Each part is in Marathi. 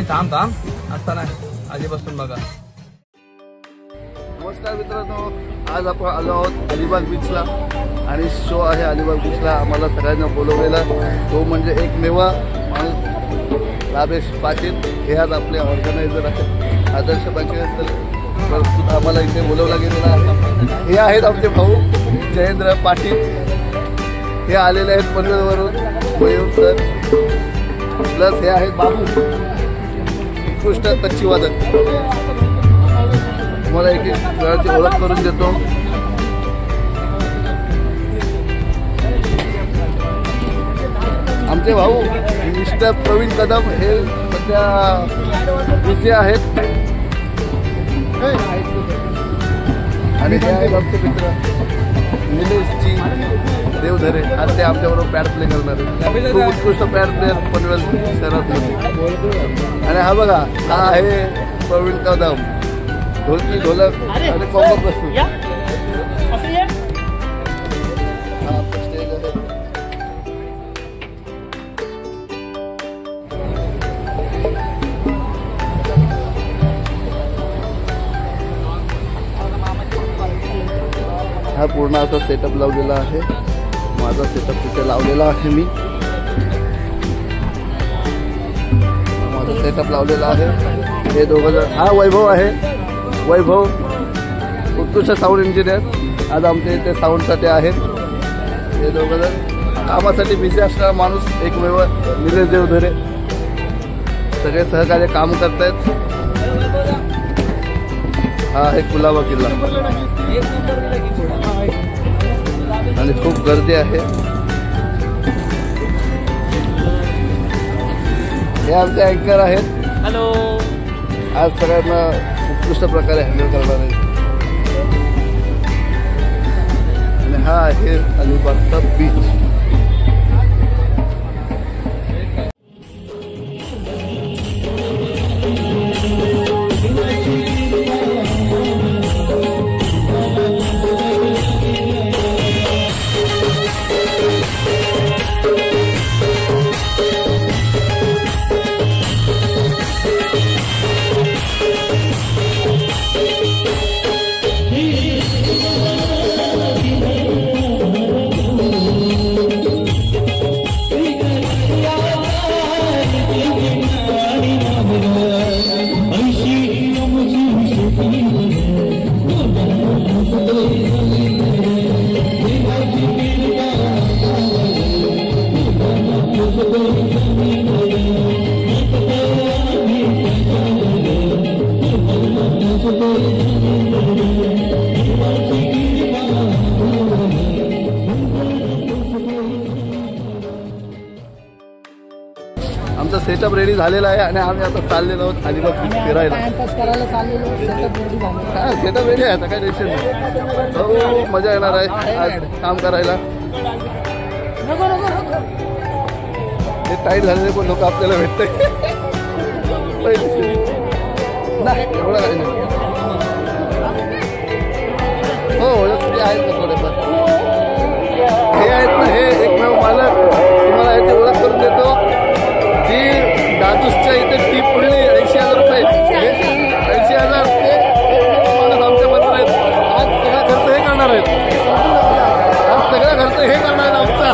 थांब आता नाही आधीपासून बघा. नमस्कार मित्रांनो, आज आपण आलो आहोत अलिबाग बीचला आणि शो आहे अलिबाग बीचला. आम्हाला सगळ्यांना बोलवलेला तो म्हणजे एकमेव माणूस रामेश पाटील. हे आज आपले ऑर्गनायझर आहेत, आदर्श बांकेकर. आम्हाला इथे बोलवला गेलेला आहे. हे आहेत आमचे भाऊ जयेंद्र पाटील. हे आलेले आहेत पनवेलवरून मयूर सर. प्लस हे आहेत बाबू उत्कृष्ट कच्ची वादक. तुम्हाला एक वेळाची ओळख करून देतो. आमचे भाऊ मिस्टर प्रवीण कदम हे सध्या बिझी आहेत. आणि हे आहेत आमचे मित्र निलेशजी देवधरे. आज ते आमच्याबरोबर पॅड प्ले करणार आहेत. खूप उत्कृष्ट पॅड प्लेअर पनवेल शहरात. आणि हा बघा, हा आहे प्रवीण कदम. ढोलकी ढोलक आणि कॉम्बो बसून हा पूर्ण असा सेटअप लावलेला आहे. माझा सेटअप तिथे लावलेला आहे. मी माझा सेटअप लावलेला आहे. हे दोघं जण, हा वैभव आहे. वैभव उत्कृष्ट साऊंड इंजिनियर आज आमच्या इथे साऊंडसाठी आहेत. हे दोघं जण कामासाठी बिझी असणारा माणूस एकमेव निलेश देवधरे. सगळे सहकार्य काम करतायत. हा आहे कुलाबा किल्ला आणि खूप गर्दी आहे. हे आमचे अँकर आहेत. हॅलो. आज सगळ्यांना उत्कृष्ट प्रकारे हँडल करणार आहे. आणि हा आहे अलिबागचा बीच. आमचा सेटअप रेडी झालेला आहे आणि आम्ही आता चाललेलो आहोत अलिबाग फिरायला. सेटअप रेडी आहे, आता काही टेन्शन नाही. खूप मजा येणार आहे आज काम करायला. हे टाईट झालेले पण लोक आपल्याला भेटते. नाही एवढं काही नाही. हो ओळख आहेत ना थोडेफार. हे आहेत ना, हे एकमेव मालक. तुम्हाला याची ओळख करून देतो. जी दादूसच्या इथे टीप पडली 80,000 रुपये. 80,000 माणूस आमच्या बरोबर आहेत. आज सगळा खर्च हे करणार आहेत. आज सगळा खर्च हे करणार आहेत आमचा.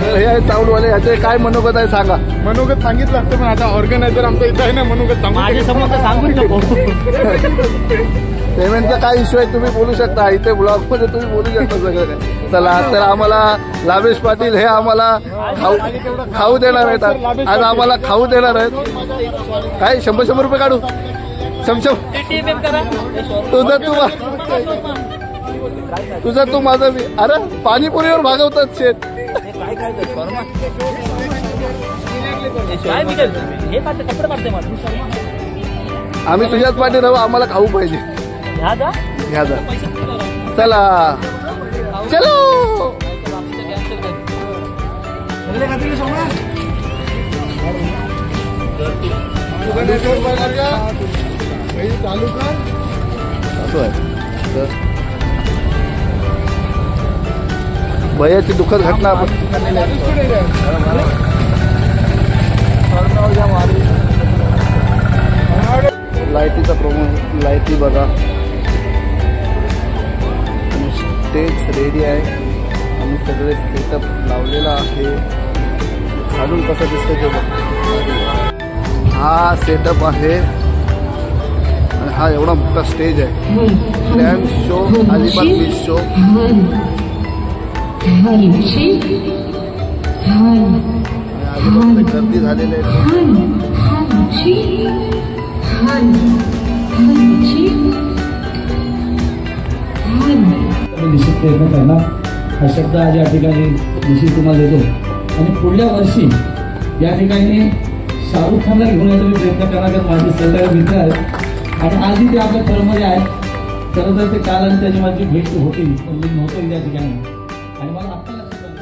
तर हे आहे साऊंडवाले, ह्याचे काय मनोगत आहे सांगा. मनोगत सांगितलं असतं पण आता ऑर्गनायझर आमचा इथं आहे ना, मनोगत सांगून पेमेंटचा काय इश्यू आहे तुम्ही बोलू शकता, इथे ब्लॉगमध्ये तुम्ही बोलू शकता सगळं. चला तर आम्हाला लाभेश पाटील हे आम्हाला खाऊ देणार आहेत. आज आम्हाला खाऊ देणार आहेत. काय 100 रुपये काढू, तुझा तू माझा मी. अरे पाणीपुरीवर भागवतात शेत. आम्ही तुझ्याच पाठी राहू, आम्हाला खाऊ पाहिजे. घ्या जा. चला चलो. चालू कर. असं आहे भयाची दुःखद घटना आपण लाईटीचा लाईटी बघा. स्टेज रेडी आहे आणि सगळे सेटअप लावलेला आहे. खालून कसं दिसतं ते बघ. हा सेटअप आहे आणि हा एवढा मोठा स्टेज आहे. Grand show Alibag beach show. आजूबाजूला गर्दी झालेली आहे. निश्चित प्रयत्न करणार हा शब्द आज या ठिकाणी निश्चित तुम्हाला देतो. आणि पुढल्या वर्षी या ठिकाणी शाहरुख खानला घेऊन यायचा मी प्रयत्न करणार, कारण माझे सहकारी मित्र आहेत आणि आजही ते आपल्या फर्ममध्ये आहेत. खरं तर ते काल आणि त्याची माझी भेट होती पण मी नव्हतो त्या ठिकाणी आणि मला आत्ता लक्षात आलं.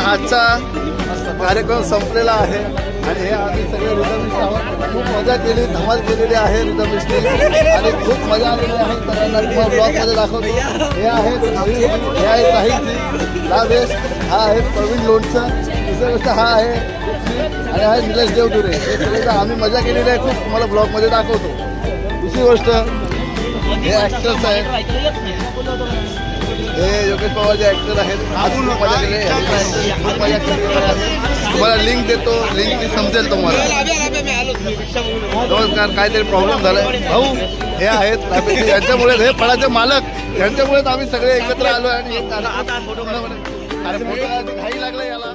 आजचा कार्यक्रम संपलेला आहे आणि हे आम्ही सगळे रिदमिस्ट आहोत. खूप मजा केली, धमाल केलेली आहे रिदमिस्टनी आणि खूप मजा आलेली आहे. सगळ्यांना तुम्हाला ब्लॉगमध्ये दाखवतो. हे आहेत हे आहे साहित्य लाभेश, हा आहे प्रवीण लोणचं, दुसरी गोष्ट हा आहे आणि हा आहे निलेश देवदुरे. हे सगळं आम्ही मजा केलेली आहे खूप, तुम्हाला ब्लॉगमध्ये दाखवतो. दुसरी गोष्ट हे ॲक्टर्स आहेत, हे योगेश पवार जे ॲक्टर आहेत. खूप मजा केली आहे, खूप मजा केलेली आहे. तुम्हाला लिंक देतो, लिंक समजेल तुम्हाला. नमस्कार, काहीतरी प्रॉब्लेम झालाय भाऊ. हे आहेत यांच्यामुळे, हे फळाचे मालक यांच्यामुळेच आम्ही सगळे एकत्र आलो आणि घाई लागलं याला.